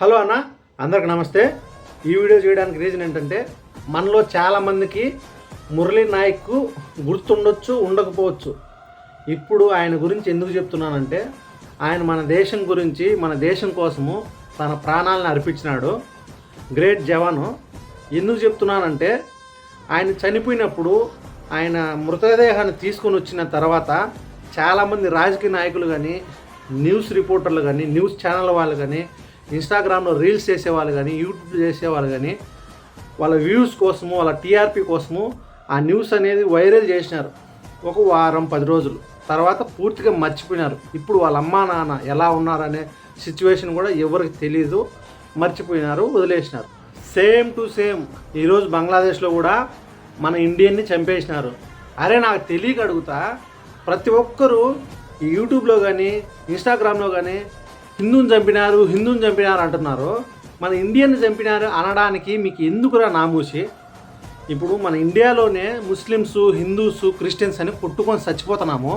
Hello అన్న, అందరికి నమస్తే. ఈ వీడియో చేయడానికి రీజన్ ఏంటంటే, మనలో చాలామందికి మురళీ నాయక్ గుర్తుండొచ్చు, ఉండకపోవచ్చు. ఇప్పుడు ఆయన గురించి ఎందుకు చెప్తున్నానంటే, ఆయన మన దేశం గురించి, మన దేశం కోసము తన ప్రాణాలను అర్పించినాడు. గ్రేట్ జవాను. ఎందుకు చెప్తున్నానంటే, ఆయన చనిపోయినప్పుడు ఆయన మృతదేహాన్ని తీసుకొని వచ్చిన తర్వాత చాలామంది రాజకీయ నాయకులు కానీ, న్యూస్ రిపోర్టర్లు కానీ, న్యూస్ ఛానల్ వాళ్ళు కానీ, ఇన్స్టాగ్రామ్లో రీల్స్ చేసేవాళ్ళు కానీ, యూట్యూబ్ చేసేవాళ్ళు కానీ, వాళ్ళ వ్యూస్ కోసము, వాళ్ళ టీఆర్పీ కోసము ఆ న్యూస్ అనేది వైరల్ చేసినారు. ఒక వారం 10 రోజులు తర్వాత పూర్తిగా మర్చిపోయినారు. ఇప్పుడు వాళ్ళ అమ్మా నాన్న ఎలా ఉన్నారనే సిచ్యువేషన్ కూడా ఎవరికి తెలీదు, మర్చిపోయినారు, వదిలేసినారు. సేమ్ టు సేమ్ ఈరోజు బంగ్లాదేశ్లో కూడా మన ఇండియన్ని చంపేసినారు. అరే నాకు తెలియక అడుగుతా, ప్రతి ఒక్కరూ ఈ యూట్యూబ్లో కానీ, ఇన్స్టాగ్రామ్లో కానీ హిందూని చంపినారు అంటున్నారు. మన ఇండియన్ని చంపినారు అనడానికి మీకు ఎందుకురా నామూసి? ఇప్పుడు మన ఇండియాలోనే ముస్లిమ్స్, హిందూస్, క్రిస్టియన్స్ అని కొట్టుకొని చచ్చిపోతున్నాము.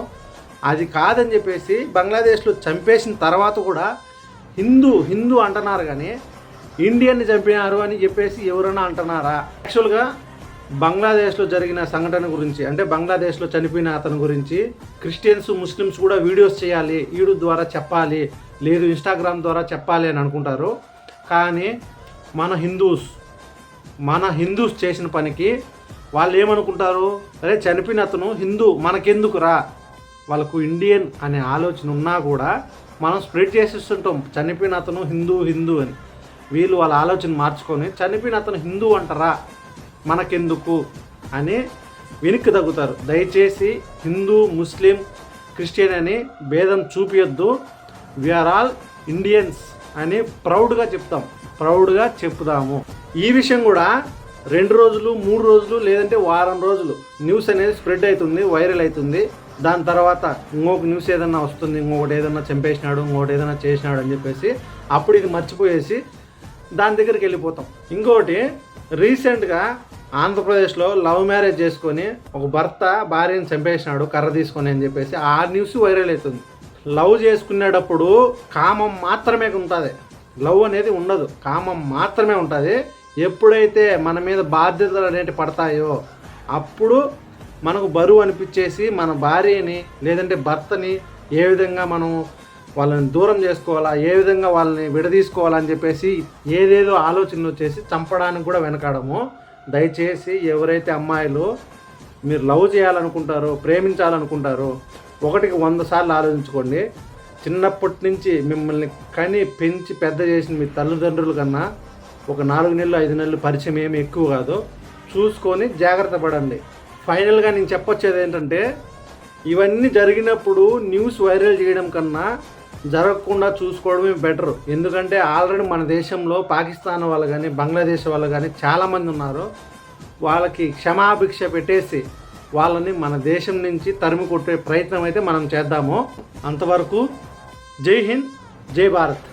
అది కాదని చెప్పేసి బంగ్లాదేశ్లో చంపేసిన తర్వాత కూడా హిందూ అంటున్నారు, కానీ ఇండియన్ని చంపినారు అని చెప్పేసి ఎవరైనా అంటున్నారా? యాక్చువల్గా బంగ్లాదేశ్లో జరిగిన సంఘటన గురించి, అంటే బంగ్లాదేశ్లో చనిపోయిన అతని గురించి క్రిస్టియన్స్, ముస్లిమ్స్ కూడా వీడియోస్ చేయాలి, యూట్యూబ్ ద్వారా చెప్పాలి, లేదు ఇన్స్టాగ్రామ్ ద్వారా చెప్పాలి అని అనుకుంటారు. కానీ మన హిందూస్ చేసిన పనికి వాళ్ళు ఏమనుకుంటారు, అరే చనిపోయిన అతను హిందూ, మనకెందుకు రా? వాళ్ళకు ఇండియన్ అనే ఆలోచన ఉన్నా కూడా మనం స్ప్రెడ్ చేసేస్తుంటాం, చనిపోయిన అతను హిందూ అని. వీళ్ళు వాళ్ళ ఆలోచన మార్చుకొని చనిపోయిన అతను హిందూ అంటారా, మనకెందుకు అని వెనక్కి తగ్గుతారు. దయచేసి హిందూ, ముస్లిం, క్రిస్టియన్ అని భేదం చూపించొద్దు. వీఆర్ ఆల్ ఇండియన్స్ అని ప్రౌడ్గా చెప్దాము. ఈ విషయం కూడా 2 రోజులు, 3 రోజులు, లేదంటే వారం రోజులు న్యూస్ అనేది స్ప్రెడ్ అవుతుంది, వైరల్ అవుతుంది. దాని తర్వాత ఇంకొక న్యూస్ ఏదన్నా వస్తుంది, ఇంకొకటి ఏదన్నా చంపేసినాడు, ఇంకొకటి ఏదైనా చేసినాడు అని చెప్పేసి అప్పుడు ఇది మర్చిపోయేసి దాని దగ్గరికి వెళ్ళిపోతాం. ఇంకోటి, రీసెంట్గా ఆంధ్రప్రదేశ్లో లవ్ మ్యారేజ్ చేసుకొని ఒక భర్త భార్యను చంపేసినాడు కర్ర తీసుకొని అని చెప్పేసి ఆ న్యూస్ వైరల్ అవుతుంది. లవ్ చేసుకునేటప్పుడు కామం మాత్రమే ఉంటుంది, లవ్ అనేది ఉండదు, కామం మాత్రమే ఉంటుంది. ఎప్పుడైతే మన మీద బాధ్యతలు అనేటివి పడతాయో అప్పుడు మనకు బరువు అనిపించేసి మన భార్యని లేదంటే భర్తని ఏ విధంగా మనం వాళ్ళని దూరం చేసుకోవాలా, ఏ విధంగా వాళ్ళని విడదీసుకోవాలని చెప్పేసి ఏదేదో ఆలోచనలు వచ్చేసి చంపడానికి కూడా వెనకాడము. దయచేసి ఎవరైతే అమ్మాయిలు మీరు లవ్ చేయాలనుకుంటారో, ప్రేమించాలనుకుంటారో 1కి 100 సార్లు ఆలోచించుకోండి. చిన్నప్పటి నుంచి మిమ్మల్ని కని పెంచి పెద్ద చేసిన మీ తల్లిదండ్రుల కన్నా ఒక 4 నెలలు 5 నెలలు పరిచయం ఏమి ఎక్కువ కాదు. చూసుకొని జాగ్రత్త పడండి. ఫైనల్గా నేను చెప్పొచ్చేది ఏంటంటే, ఇవన్నీ జరిగినప్పుడు న్యూస్ వైరల్ చేయడం కన్నా జరగకుండా చూసుకోవడమే బెటర్. ఎందుకంటే ఆల్రెడీ మన దేశంలో పాకిస్తాన్ వాళ్ళు కానీ, బంగ్లాదేశ్ వాళ్ళు కానీ చాలామంది ఉన్నారు. వాళ్ళకి క్షమాభిక్ష పెట్టేసి వాళ్ళని మన దేశం నుంచి తరిమి కొట్టే ప్రయత్నం అయితే మనం చేద్దాము. అంతవరకు జై హింద్, జై భారత్.